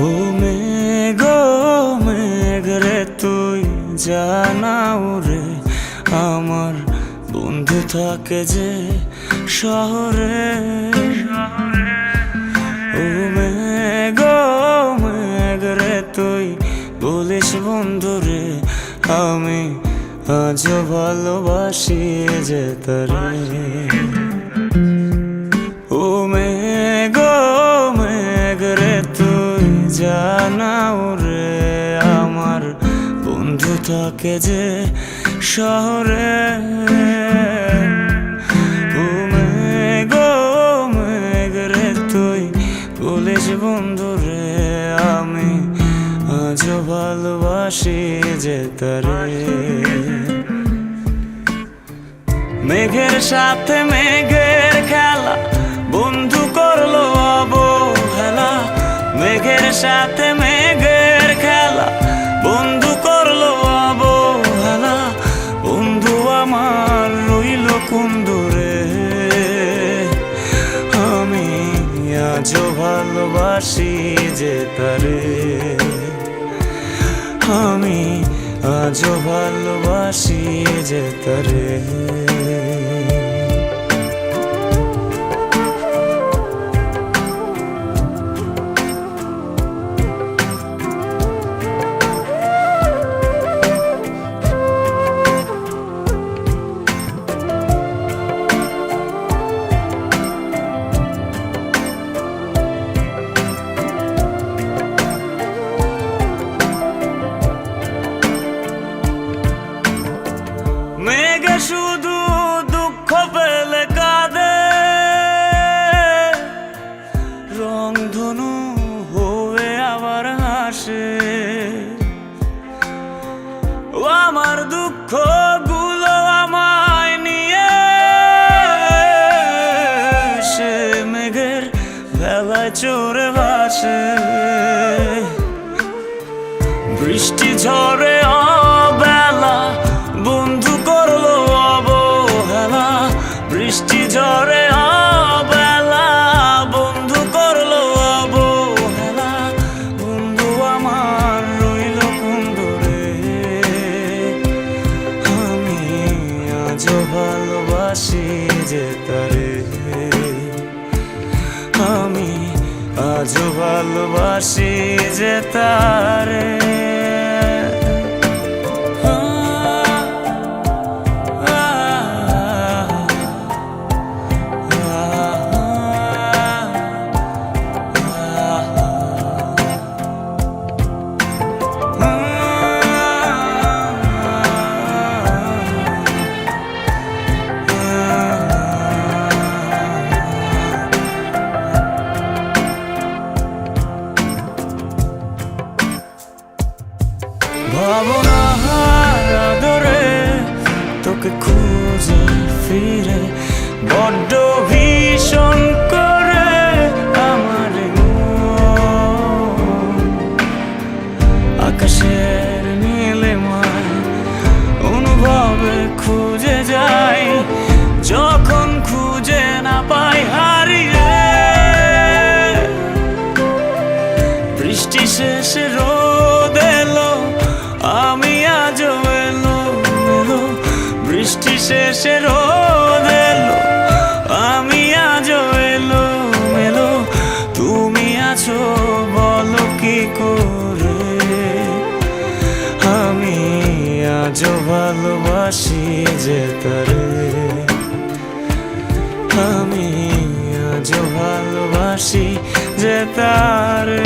ও মেঘ মেঘ রে তুই জানাও রে, আমার বন্ধু থাকে যে শহরে। ও মেঘ মেঘ রে তুই বলিস বন্ধু রে, আমি আজও ভালোবাসি যে তারে। ও মেঘ মেঘ রে তুই জানাও রে, আমার বন্ধু থাকে যে শহরে। ও মেঘ মেঘ রে তুই বলিস বন্ধু রে, আমি আজও ভালোবাসি যে তারে। মেঘের সাথে মেঘের খেলা বন্ধু করলো অবহেলা। মেঘের সাথে মেঘের খেলা বন্ধু করলো অবহেলা। বন্ধু আমার রইল কোন দূরে, আমি আজও ভালোবাসি যে তারে। আমি আজও ভালোবাসি যে তারে। মেঘে শুধু দুঃখ পেলে কাঁদে, রংধনু হয়ে আবার হাসে। ও আমার দুঃখ গুলো আমায় নিয়ে সে মেঘের ভেলায় চড়ে ভাসে। বৃষ্টি ঝরে অবেলা বন্ধু করলো অবহেলা। বৃষ্টি ঝরে অবেলা বন্ধু করলো অবহেলা। বন্ধু আমার রইল কোন দূরে, আমি আজও ভালোবাসি যে তারে। আমি আজও ভালোবাসি যে তারে। ভাবনার আদরে তোকে খুঁজে ফিরে বড্ড ভীষণ করে আমার আকাশের নীলে মায় অনুভবে খুঁজে যাই। যখন খুঁজে না পাই হারিয়ে, বৃষ্টি শেষে রোদ এলো, আমি আজও এলো এলো। বৃষ্টি শেষে রোদ এলো, আমি আজও এলো এলো। তুমি আছো বলো কি করে, আমি আজও ভালোবাসি যে তারে। আমি আজও ভালোবাসি যে তারে।